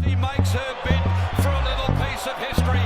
He makes her bid for a little piece of history.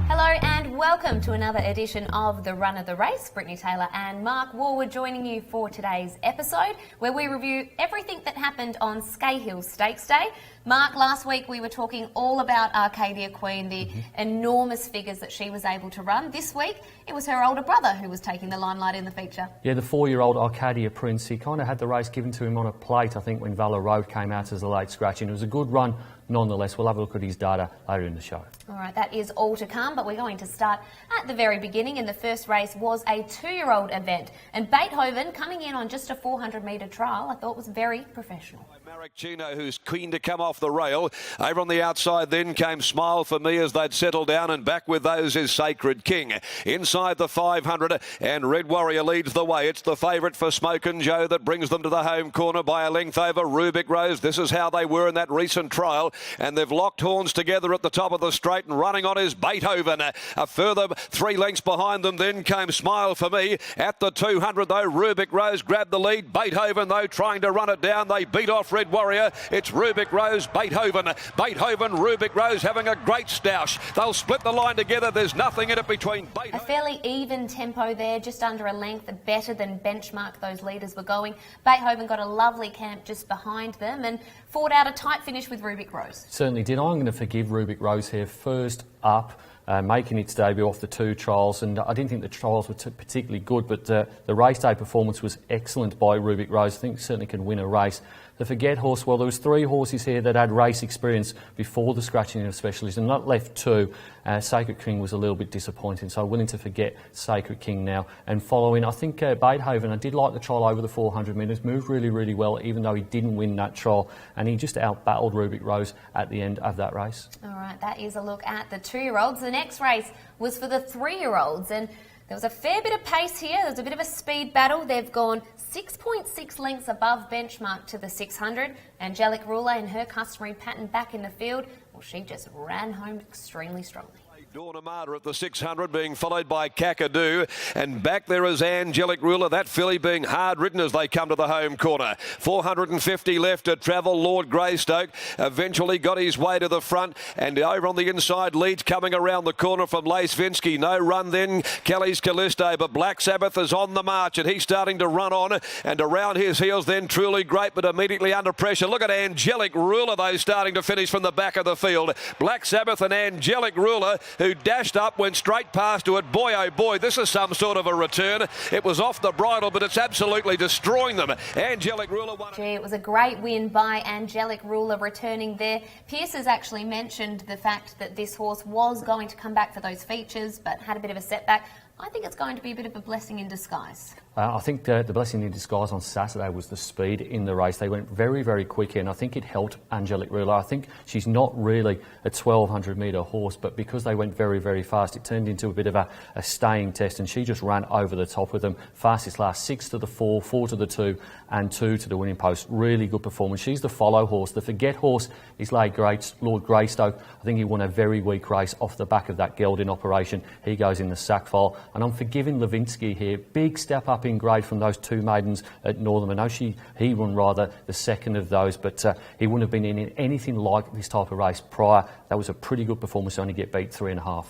Hello and welcome to another edition of The Run of the Race. Brittany Taylor and Mark Warwood joining you for today's episode, where we review everything that happened on Scahill Stakes Day. Mark, last week we were talking all about Arcadia Queen, the enormous figures that she was able to run. This week it was her older brother who was taking the limelight in the feature. Yeah, the 4-year-old Arcadia Prince, he kind of had the race given to him on a plate, I think, when Valor Road came out as a late scratch, and it was a good run nonetheless. We'll have a look at his data later in the show. All right, that is all to come, but we're going to start at the very beginning, and the first race was a 2-year-old event. And Beethoven, coming in on just a 400-metre trial, I thought was very professional. Marek Chino, who's keen to come off the rail. Over on the outside then came Smile for Me as they'd settle down, and back with those is Sacred King. Inside the 500, and Red Warrior leads the way. It's the favourite for Smoke and Joe that brings them to the home corner by a length over Rubik Rose. This is how they were in that recent trial, and they've locked horns together at the top of the straight, and running on is Beethoven. A further 3 lengths behind them then came Smile for Me. At the 200 though, Rubik Rose grabbed the lead. Beethoven though trying to run it down. They beat off Red Warrior. It's Rubik Rose, Beethoven, Rubik Rose having a great stoush. They'll split the line together. There's nothing in it between Beethoven. A fairly even tempo there, just under a length, better than benchmark those leaders were going. Beethoven got a lovely camp just behind them and fought out a tight finish with Rubik Rose. Certainly did. I'm going to forgive Rubik Rose here. First up, making its debut off the 2 trials, and I didn't think the trials were particularly good, but the race day performance was excellent by Rubik Rose. I think certainly can win a race. The Forget horse, well, there was 3 horses here that had race experience before the scratching of specialists, and not left 2. Sacred King was a little bit disappointing, so willing to forget Sacred King now. And following, I think Beethoven, I did like the trial over the 400 metres, moved really, really well, even though he didn't win that trial, and he just out-battled Rubik Rose at the end of that race. All right, that is a look at the 2-year-olds. The next race was for the 3-year-olds, and there was a fair bit of pace here. There was a bit of a speed battle. They've gone 6.6 lengths above benchmark to the 600. Angelic Ruler in her customary pattern back in the field. Well, she just ran home extremely strongly. Dawn Armada at the 600 being followed by Kakadu, and back there is Angelic Ruler, that filly being hard ridden as they come to the home corner. 450 left to travel. Lord Greystoke eventually got his way to the front, and over on the inside leads coming around the corner from Lace Vinsky. No run then Kelly's Callisto, but Black Sabbath is on the march and he's starting to run on, and around his heels then Truly Great, but immediately under pressure. Look at Angelic Ruler though starting to finish from the back of the field. Black Sabbath and Angelic Ruler, who dashed up, went straight past to it. Boy, oh boy, this is some sort of a return. It was off the bridle, but it's absolutely destroying them. Angelic Ruler won. Gee, it was a great win by Angelic Ruler returning there. Pierce has actually mentioned the fact that this horse was going to come back for those features, but had a bit of a setback. I think it's going to be a bit of a blessing in disguise. I think the blessing in disguise on Saturday was the speed in the race. They went very, very quick and I think it helped Angelic Ruler. I think she's not really a 1,200 metre horse, but because they went very, very fast, it turned into a bit of a staying test, and she just ran over the top with them. Fastest last, 6 to the 4, 4 to the 2 and 2 to the winning post. Really good performance. She's the follow horse. The Forget horse is Lord Greystoke. I think he won a very weak race off the back of that gelding operation. He goes in the sack file. And I'm forgiving Levinsky here. Big step up in grade from those 2 maidens at Northam. I know he won rather the second of those, but he wouldn't have been in anything like this type of race prior. That was a pretty good performance to only get beat 3.5.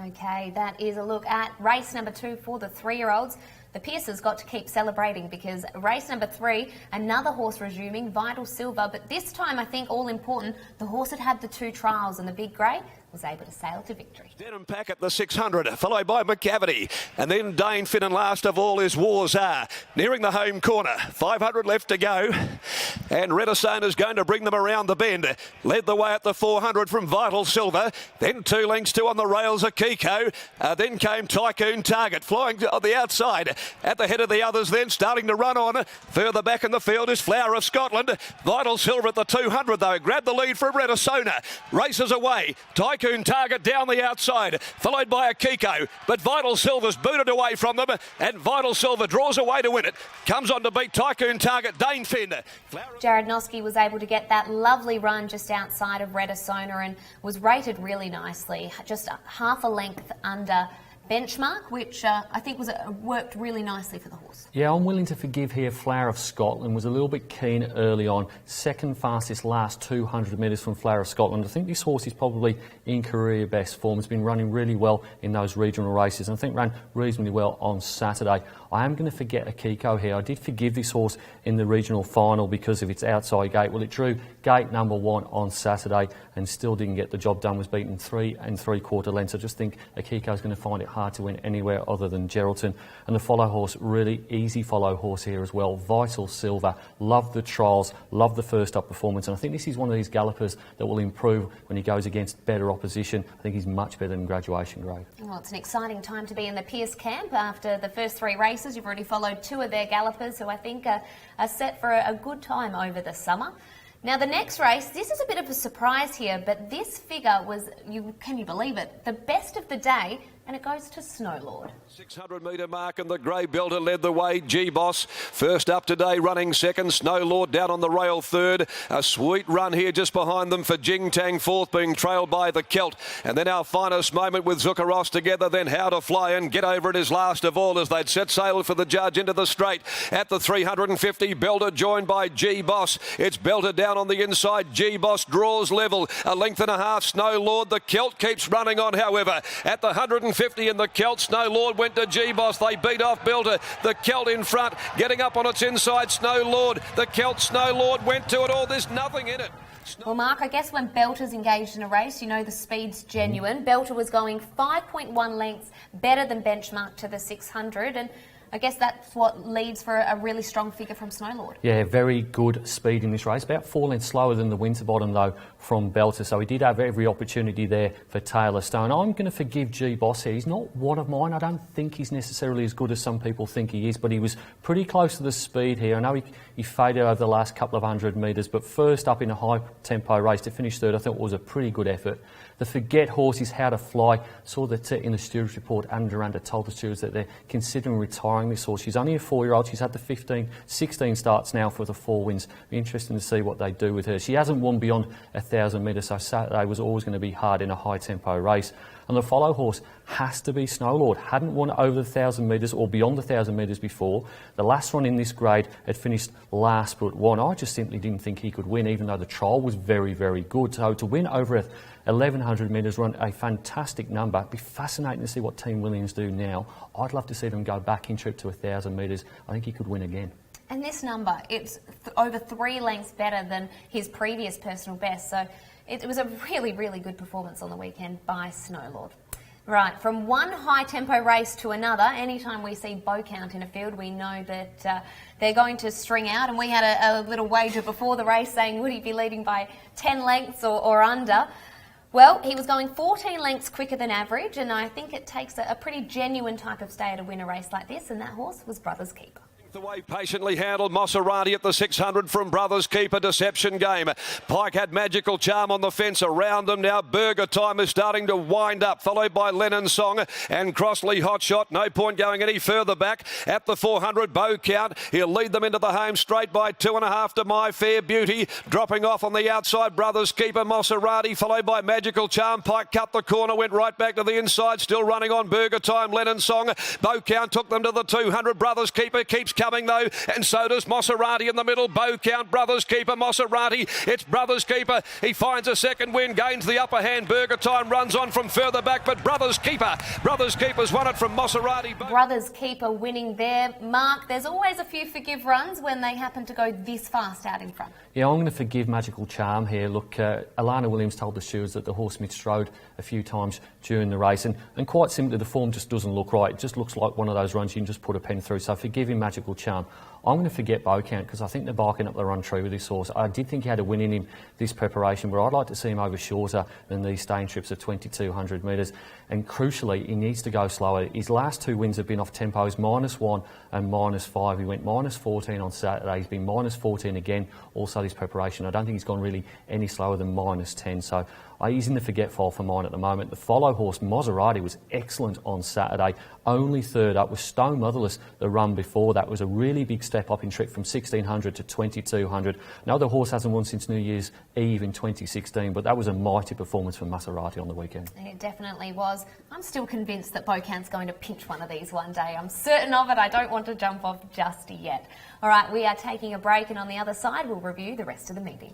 Okay, that is a look at race number 2 for the 3-year-olds. The Pierces got to keep celebrating because race number 3, another horse resuming, Vital Silver, but this time I think all important, the horse that had the 2 trials and the Big Grey was able to sail to victory. Denham Packet the 600, followed by McCavity, and then Dane Finn, and last of all is Warzar. Nearing the home corner, 500 left to go, and Redison is going to bring them around the bend. Led the way at the 400 from Vital Silver, then 2 lengths to on the rails Akiko, then came Tycoon Target, flying on the outside. At the head of the others then, starting to run on. Further back in the field is Flower of Scotland. Vital Silver at the 200 though, grabbed the lead from Redisona. Races away, Tycoon Target down the outside, followed by Akiko, but Vital Silver's booted away from them, and Vital Silver draws away to win it. Comes on to beat Tycoon Target, Dane Finn. Jared Noski was able to get that lovely run just outside of Redisona and was rated really nicely, just half a length under Benchmark, which I think worked really nicely for the horse. Yeah, I'm willing to forgive here. Flower of Scotland was a little bit keen early on. Second fastest last 200 metres from Flower of Scotland. I think this horse is probably in career best form. Has been running really well in those regional races, and I think ran reasonably well on Saturday. I am going to forget Akiko here. I did forgive this horse in the regional final because of its outside gate. Well, it drew gate number 1 on Saturday and still didn't get the job done. Was beaten 3 3/4 lengths. I just think Akiko's going to find it hard to win anywhere other than Geraldton. And the follow horse, really easy follow horse here as well. Vital Silver. Loved the trials. Loved the first up performance. And I think this is one of these gallopers that will improve when he goes against better opposition. I think he's much better than Graduation Grade. Well, it's an exciting time to be in the Pierce camp after the first 3 races. You've already followed 2 of their gallopers who I think are set for a good time over the summer. Now, the next race, this is a bit of a surprise here, but this figure was, can you believe it, the best of the day, and it goes to Snow Lord. 600 metre mark and the grey belter led the way. G-Boss first up today, running second. Snow Lord down on the rail third. A sweet run here just behind them for Jing Tang fourth, being trailed by the Celt. And then our finest moment with Zuccaros together, then How to Fly and Get Over It is last of all as they'd set sail for the judge into the straight. At the 350, Belter joined by G-Boss. It's Belter down on the inside. G-Boss draws level. A length and a half, Snow Lord. The Celt keeps running on, however. At the 150 in the Celt, Snow Lord went to G-Boss. They beat off Belter. The Celt in front, getting up on its inside. Snow Lord. The Celt, Snow Lord went to it all. There's nothing in it. Well, Mark, I guess when Belter's engaged in a race, you know the speed's genuine. Belter was going 5.1 lengths better than Benchmark to the 600, and I guess that's what leads for a really strong figure from Snow Lord. Yeah, very good speed in this race. About 4 lengths slower than the Winterbottom, though, from Belter. So he did have every opportunity there for Taylor Stone. I'm going to forgive G-Boss here. He's not one of mine. I don't think he's necessarily as good as some people think he is, but he was pretty close to the speed here. I know he faded over the last couple of 100 metres, but first up in a high-tempo race to finish third, I thought was a pretty good effort. The Forget horse is How to Fly. Saw that in the stewards report, Adam Duranta told the stewards that they're considering retiring this horse. She's only a 4-year-old. She's had the 16 starts now for the 4 wins. Be interesting to see what they do with her. She hasn't won beyond 1,000 metres, so Saturday was always going to be hard in a high-tempo race. And the follow horse has to be Snow Lord. Hadn't won over the 1,000 metres or beyond the 1,000 metres before. The last one in this grade had finished last but 1. I just simply didn't think he could win, even though the trial was very, very good. So to win over 1,100 metres, run a fantastic number. It'd be fascinating to see what Team Williams do now. I'd love to see them go back in trip to 1,000 metres. I think he could win again. And this number, it's over 3 lengths better than his previous personal best. So it was a really, really good performance on the weekend by Snow Lord. Right, from one high-tempo race to another, anytime we see bow count in a field, we know that they're going to string out. And we had a little wager before the race saying, would he be leading by 10 lengths or under? Well, he was going 14 lengths quicker than average, and I think it takes a pretty genuine type of stayer to win a race like this, and that horse was Brothers Keeper. The way patiently handled Maserati at the 600 from Brothers Keeper. Deception Game. Pike had Magical Charm on the fence around them. Now Burger Time is starting to wind up, followed by Lennon Song and Crossley Hot Shot. No point going any further back. At the 400, Bow Count. He'll lead them into the home straight by 2.5 to My Fair Beauty. Dropping off on the outside, Brothers Keeper, Maserati, followed by Magical Charm. Pike cut the corner, went right back to the inside. Still running on Burger Time, Lennon Song. Bow Count took them to the 200. Brothers Keeper keeps coming though, and so does Maserati in the middle. Bow Count, Brothers Keeper, Maserati. It's Brothers Keeper. He finds a second win, gains the upper hand. Burger Time runs on from further back, but Brothers Keeper's won it from Maserati. Brothers Keeper winning there. Mark, there's always a few forgive runs when they happen to go this fast out in front. Yeah, I'm going to forgive Magical Charm here. Look, Alana Williams told the stewards that the horse mistrode a few times during the race, and quite simply the form just doesn't look right. It just looks like one of those runs you can just put a pen through. So forgive him, Magical Charm. I'm going to forget Bow Count because I think they're barking up the run true with this horse. I did think he had a win in him this preparation, but I'd like to see him over shorter than these staying trips of 2,200 metres. And crucially, he needs to go slower. His last 2 wins have been off tempos -1 and -5. He went -14 on Saturday. He's been -14 again. Also this preparation, I don't think he's gone really any slower than -10. So he's in the forget file for mine at the moment. The follow horse, Maserati, was excellent on Saturday. Only third up was Stone Motherless the run before that. Was a really big step step up in trip from 1,600 to 2,200. Now the horse hasn't won since New Year's Eve in 2016, but that was a mighty performance from Maserati on the weekend. It definitely was. I'm still convinced that Beaucamp's going to pinch one of these one day. I'm certain of it. I don't want to jump off just yet. All right, we are taking a break, and on the other side, we'll review the rest of the meeting.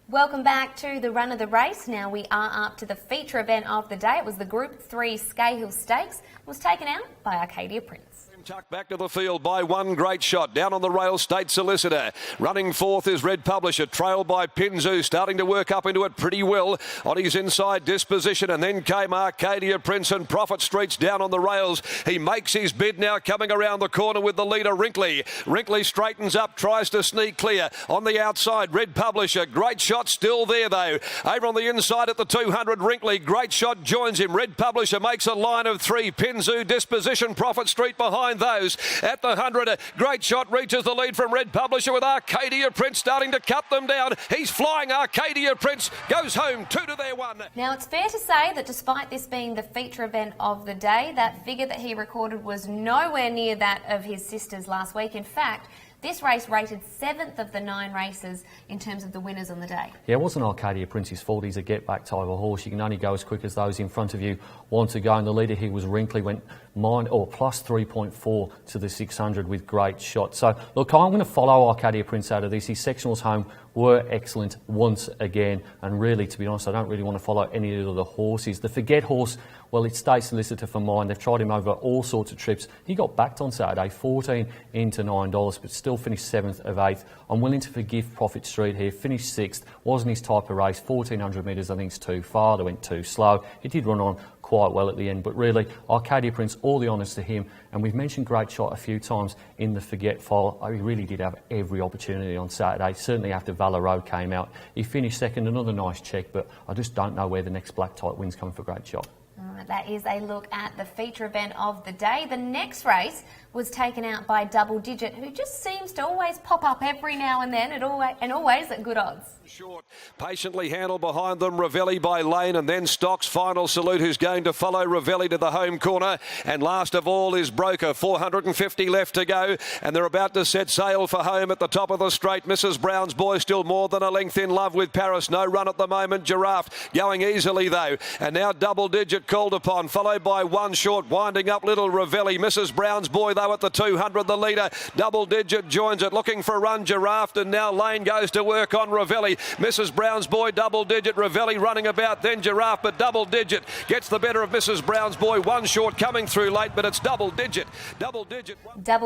Welcome back to the run of the race. Now we are up to the feature event of the day. It was the Group 3 Scahill Stakes. It was taken out by Arcadia Prince. Tucked back to the field by One Great Shot. Down on the rail, State Solicitor. Running fourth is Red Publisher, trailed by Pinzu, starting to work up into it pretty well on his inside disposition. And then came Arcadia Prince and Prophet Streets down on the rails. He makes his bid now, coming around the corner with the leader, Wrinkley. Wrinkley straightens up, tries to sneak clear. On the outside, Red Publisher. Great Shot still there, though. Over on the inside at the 200, Wrinkley. Great Shot joins him. Red Publisher makes a line of three. Pinzu, disposition, Prophet Street behind those. At the 100, Great Shot reaches the lead from Red Publisher with Arcadia Prince starting to cut them down. He's flying. Arcadia Prince goes home 2-1. Now it's fair to say that despite this being the feature event of the day, that figure that he recorded was nowhere near that of his sisters last week. In fact, this race rated 7th of the 9 races in terms of the winners on the day. Yeah, it wasn't Arcadia Prince's fault. He's a get-back type of horse. You can only go as quick as those in front of you want to go. And the leader here was Wrinkley, went plus 3.4 to the 600 with Great Shot. So, look, I'm going to follow Arcadia Prince out of this. His sectionals home were excellent once again. And really, to be honest, I don't really want to follow any of the horses. The Forget horse, well, it's State Solicitor for mine. They've tried him over all sorts of trips. He got backed on Saturday, 14 into $9, but still finished 7th of 8th. I'm willing to forgive Prophet Street here. Finished 6th. Wasn't his type of race. 1,400 metres, I think, is too far. They went too slow. He did run on quite well at the end, but really, Arcadia Prince, all the honours to him. And we've mentioned Great Shot a few times in the Forget file. He really did have every opportunity on Saturday, certainly after Valor Road came out. He finished second, another nice check, but I just don't know where the next black type win's coming for Great Shot. That is a look at the feature event of the day. The next race was taken out by Double Digit, who just seems to always pop up every now and then, and always at good odds. Short, patiently handled behind them, Ravelli by Lane, and then Stock's Final Salute, who's going to follow Ravelli to the home corner. And last of all is Broker, 450 left to go, and they're about to set sail for home at the top of the straight. Mrs. Brown's Boy still more than a length in love with Paris. No run at the moment. Giraffe going easily though, and now Double Digit called upon, followed by One Short, winding up Little Ravelli. Mrs. Brown's Boy though at the 200, the leader. Double Digit joins it, looking for a run. Giraffe, and now Lane goes to work on Ravelli. Mrs. Brown's Boy, Double Digit, Ravelli running about, then Giraffe, but Double Digit gets the better of Mrs. Brown's Boy. One Short coming through late, but it's Double Digit. Double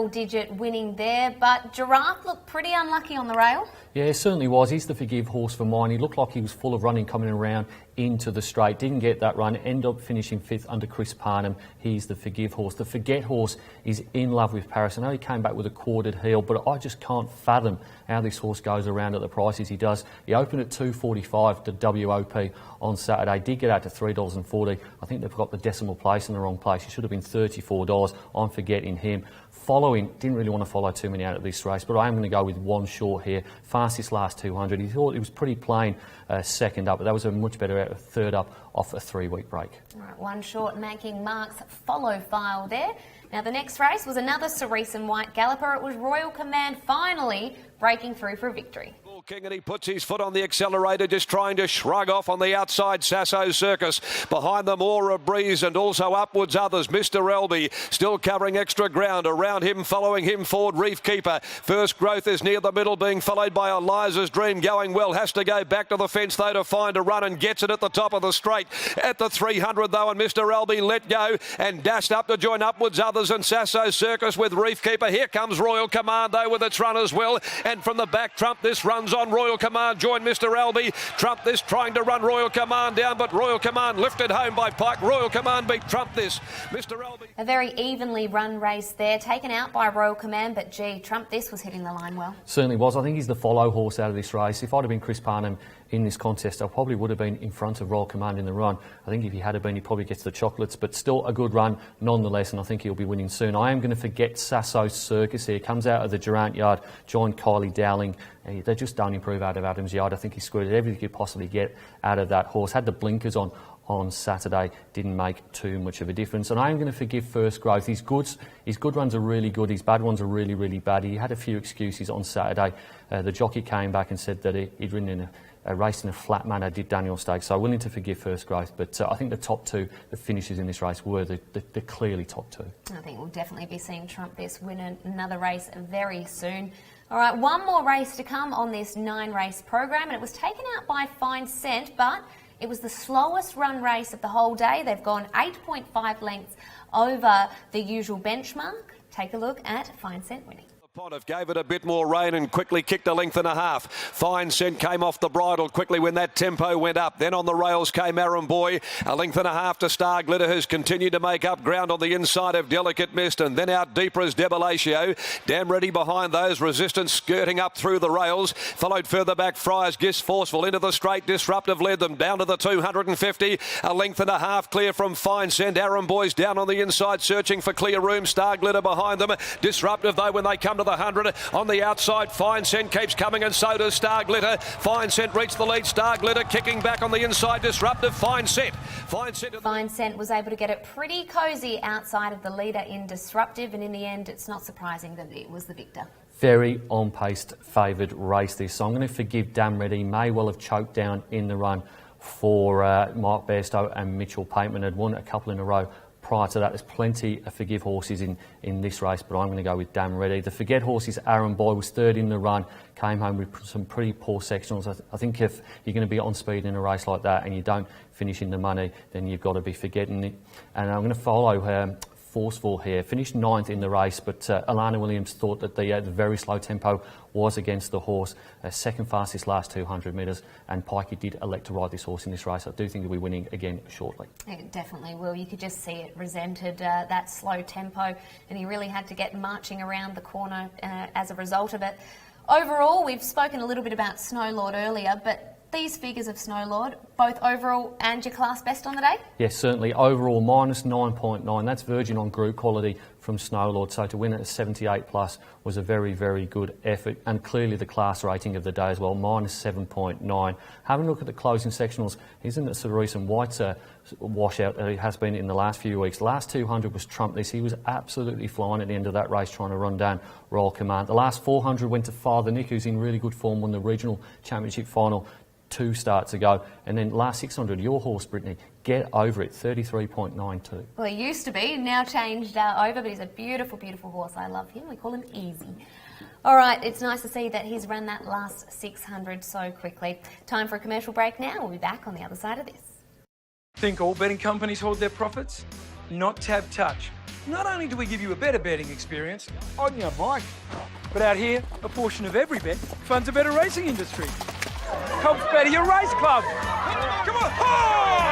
Digit winning there, but Giraffe looked pretty unlucky on the rail. Yeah, it certainly was. He's the Forgive horse for mine. He looked like he was full of running coming around into the straight. Didn't get that run. Ended up finishing 5th under Chris Parnham. He's the Forgive horse. The Forget horse is in love with Paris. I know he came back with a quartered heel, but I just can't fathom how this horse goes around at the prices he does. He opened at $2.45 to WOP on Saturday. Did get out to $3.40. I think they've got the decimal place in the wrong place. He should have been $34. I'm forgetting him. Following, didn't really want to follow too many out of this race, but I am going to go with One Short here. Fastest last 200. He thought it was pretty plain second up, but that was a much better out of third up off a 3-week break. All right, One Short making Mark's follow file there. Now the next race was another Cerise and White Galloper. It was Royal Command finally breaking through for a victory. King, and he puts his foot on the accelerator, just trying to shrug off on the outside. Sasso Circus behind them, Aura Breeze, and also upwards others. Mr. Elby still covering extra ground around him, following him forward. Reef Keeper, First Growth is near the middle, being followed by Eliza's Dream, going well. Has to go back to the fence though to find a run, and gets it at the top of the straight at the 300 though. And Mr. Elby let go and dashed up to join upwards others and Sasso Circus with Reef Keeper. Here comes Royal Command though with its run as well, and from the back trump this runs on on. Royal Command joined Mr. Albie. Trump This trying to run Royal Command down, but Royal Command lifted home by Pike. Royal Command beat Trump This. Mr. Albie. A very evenly run race there, taken out by Royal Command, but gee, Trump This was hitting the line well. Certainly was. I think he's the follow horse out of this race. If I'd have been Chris Parnham in this contest, I probably would have been in front of Royal Command in the run. I think if he had been, he probably gets the chocolates, but still a good run nonetheless, and I think he'll be winning soon. I am going to forget Sasso Circus here. Comes out of the Durant Yard, joined Kylie Dowling. They just don't improve out of Adams Yard. I think he squirted everything he could possibly get out of that horse. Had the blinkers on Saturday, didn't make too much of a difference. And I am going to forgive First Growth. His good runs are really good, his bad ones are really, really bad. He had a few excuses on Saturday. The jockey came back and said that he'd ridden in a race in a flat manner, did Daniel Stakes. So willing to forgive First Growth, but I think the top two, the finishers in this race, were the clearly top two. I think we'll definitely be seeing Trump This win another race very soon. All right, one more race to come on this 9-race program, and it was taken out by Fine Scent, but it was the slowest run race of the whole day. They've gone 8.5 lengths over the usual benchmark. Take a look at Fine Scent winning. Pontiff gave it a bit more rein and quickly kicked a length and a half. Fine Scent came off the bridle quickly when that tempo went up. Then on the rails came Aaron Boy. A length and a half to Star Glitter, who's continued to make up ground on the inside of Delicate Mist. And then out deeper as Debilatio. Damn Ready behind those. Resistance skirting up through the rails. Followed further back Friars Gist Forceful into the straight. Disruptive led them down to the 250. A length and a half clear from Fine Scent. Aaron Boy's down on the inside searching for clear room. Star Glitter behind them. Disruptive though when they come to the 100. On the outside, Fine Scent keeps coming and so does Star Glitter. Fine Scent reached the lead. Star Glitter kicking back on the inside. Disruptive. Fine Scent was able to get it pretty cosy outside of the leader in Disruptive, and in the end it's not surprising that it was the victor. Very on-paced favoured race this, so I'm going to forgive Damn Ready. May well have choked down in the run for Mark Bairstow and Mitchell Pateman. Had won a couple in a row prior to that. There's plenty of forgive horses in this race, but I'm going to go with Damn Ready. The forget horses, Aaron Boy was third in the run, came home with some pretty poor sectionals. I think if you're going to be on speed in a race like that and you don't finish in the money, then you've got to be forgetting it. And I'm going to follow Forceful here. Finished 9th in the race, but Alana Williams thought that the very slow tempo was against the horse. Second fastest last 200 metres, and Pikey did elect to ride this horse in this race. I do think he'll be winning again shortly. It definitely will. You could just see it resented that slow tempo, and he really had to get marching around the corner as a result of it. Overall, we've spoken a little bit about Snowlord earlier, but these figures of Snowlord, both overall and your class best on the day? Yes, certainly. Overall, minus 9.9. That's virgin on group quality from Snowlord. So to win at a 78 plus was a very, very good effort. And clearly the class rating of the day as well, minus 7.9. Having a look at the closing sectionals, isn't it Cerise and White's washout that it has been in the last few weeks? Last 200 was Trump This. He was absolutely flying at the end of that race trying to run down Royal Command. The last 400 went to Father Nick, who's in really good form, won the regional championship final 2 starts ago. And then last 600, your horse, Brittany, Get Over It, 33.92. Well, he used to be, now changed over, but he's a beautiful, beautiful horse. I love him. We call him Easy. All right, it's nice to see that he's run that last 600 so quickly. Time for a commercial break now. We'll be back on the other side of this. Think all betting companies hold their profits? Not Tab Touch. Not only do we give you a better betting experience on your mic, but out here, a portion of every bet funds a better racing industry. Helps better your race club. Come on! Oh!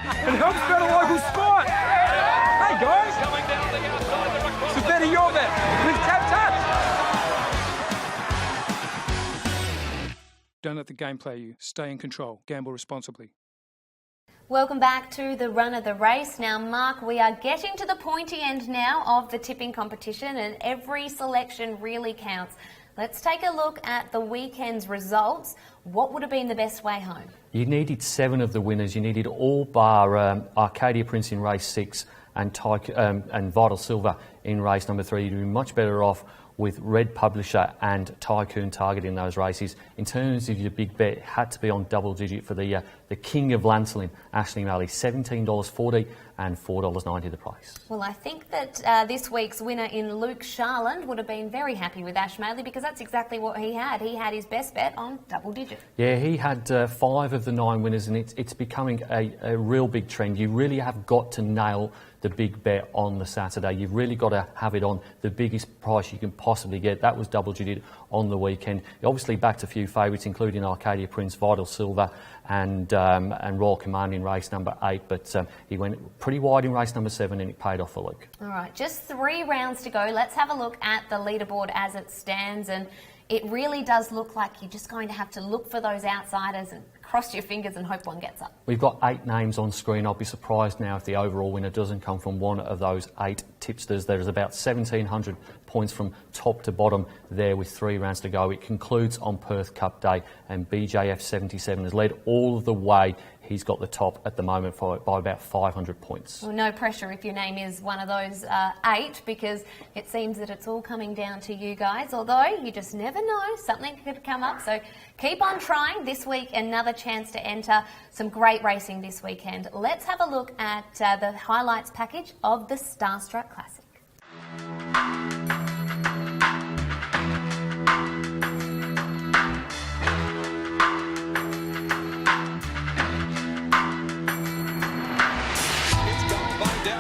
And helps better local sport. Hey guys! So better your bet with Tab Touch. Don't let the game play you. Stay in control. Gamble responsibly. Welcome back to the run of the race. Now, Mark, we are getting to the pointy end now of the tipping competition, and every selection really counts. Let's take a look at the weekend's results. What would have been the best way home? You needed 7 of the winners. You needed all bar Arcadia Prince in race 6 and Vital Silver in race number 3. You'd be much better off with Red Publisher and Tycoon Target in those races. In terms of your big bet, it had to be on double digit for the King of Lancelin, Ashley Malley, $17.40 and $4.90 the price. Well, I think that this week's winner in Luke Sharland would have been very happy with Ash Maley, because that's exactly what he had. He had his best bet on double digit. Yeah, he had 5 of the 9 winners, and it's becoming a real big trend. You really have got to nail the big bet on the Saturday. You've really got to have it on the biggest price you can possibly get. That was double digit on the weekend. He obviously backed a few favourites, including Arcadia Prince, Vital Silver and Royal Command in race number 8, but he went pretty wide in race number 7 and it paid off for Luke. All right, just 3 rounds to go. Let's have a look at the leaderboard as it stands, and it really does look like you're just going to have to look for those outsiders and cross your fingers and hope one gets up. We've got 8 names on screen. I'll be surprised now if the overall winner doesn't come from one of those 8 tipsters. There's about 1,700 points from top to bottom there with 3 rounds to go. It concludes on Perth Cup Day, and BJF 77 has led all of the way. He's got the top at the moment by about 500 points. Well, no pressure if your name is one of those 8, because it seems that it's all coming down to you guys, although you just never know, something could come up. So keep on trying. This week, another chance to enter some great racing this weekend. Let's have a look at the highlights package of the Starstruck Classic.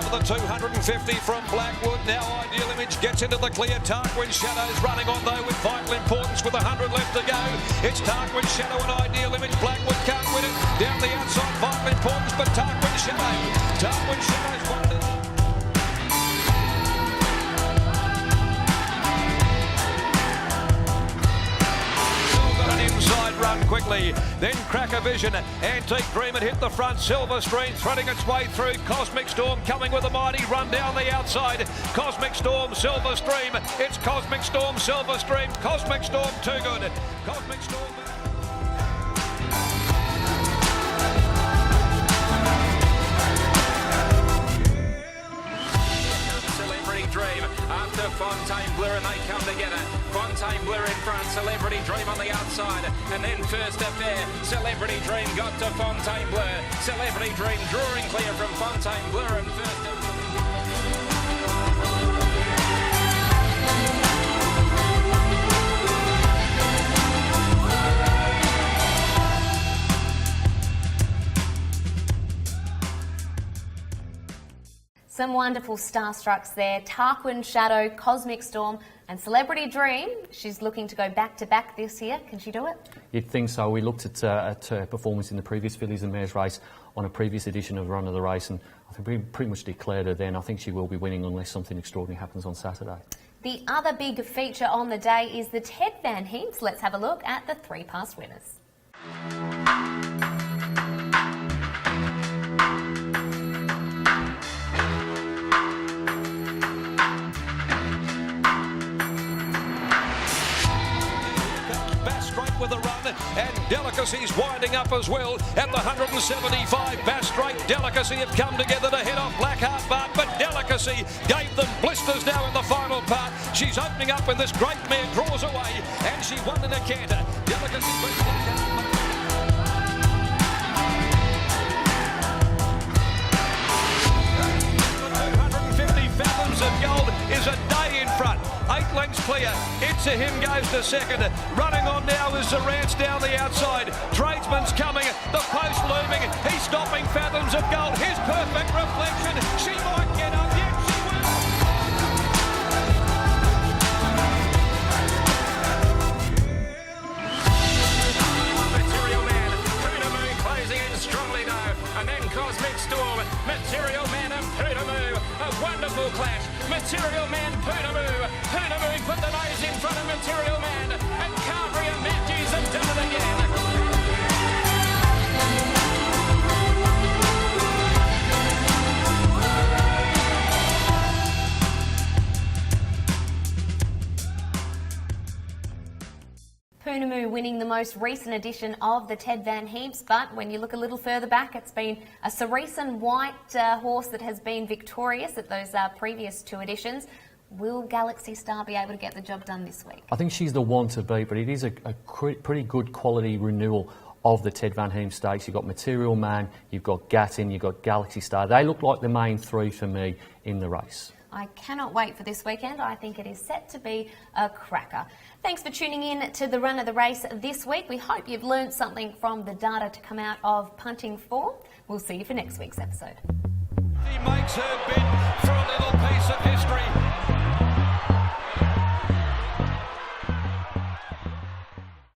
The 250 from Blackwood. Now Ideal Image gets into the clear. Tarquin Shadow's running on though with Vital Importance with 100 left to go. It's Tarquin Shadow and Ideal Image. Blackwood can't win it. Down the outside, Vital Importance, but Tarquin Shadow. Tarquin Shadow's won it. Inside run quickly, then Cracker Vision, Antique Dream had hit the front, Silver Stream threading its way through, Cosmic Storm coming with a mighty run down the outside, Cosmic Storm, Silver Stream, it's Cosmic Storm, Silver Stream, Cosmic Storm too good, Cosmic Storm. After Fontainebleau, and they come together. Fontainebleau in front, Celebrity Dream on the outside, and then First Affair. Celebrity Dream got to Fontainebleau. Celebrity Dream drawing clear from Fontainebleau and First Affair. Some wonderful Starstrucks there. Tarquin Shadow, Cosmic Storm and Celebrity Dream. She's looking to go back-to-back this year. Can she do it? You'd think so. We looked at her performance in the previous Fillies and Mares race on a previous edition of Run of the Race, and I think we pretty much declared her then. I think she will be winning unless something extraordinary happens on Saturday. The other big feature on the day is the Ted Van Heemst. Let's have a look at the 3 past winners. With a run, and Delicacy's winding up as well at the 175. Bass Straight, Delicacy have come together to head off Blackheart Bart, but Delicacy gave them blisters now in the final part. She's opening up when this great mare draws away, and she won in a canter. Delicacy beats Blackheart. 250 fathoms of gold is a day in front. 8 lengths clear. It's a him goes to second. Running on now is Zarance down the outside. Tradesman's coming. The post looming. He's stopping Fathoms of Gold. His perfect reflection. She might get up. Yet she will. Material Man, Poonamoo closing in strongly now. And then Cosmic Storm. Material Man and Poonamoo. A wonderful clash. Material Man, Poonamoo. Poonamoo put the nose in front of Material Man, and Carberry and Matthews have done it again. Poonamoo winning the most recent edition of the Ted Van Heemst, but when you look a little further back, it's been a Cereson White horse that has been victorious at those previous 2 editions. Will Galaxy Star be able to get the job done this week? I think she's the one to beat, but it is a pretty good quality renewal of the Ted Van Heemst Stakes. You've got Material Man, you've got Gattin, you've got Galaxy Star. They look like the main 3 for me in the race. I cannot wait for this weekend. I think it is set to be a cracker. Thanks for tuning in to the Run of the Race this week. We hope you've learned something from the data to come out of punting form. We'll see you for next week's episode. She makes her bid.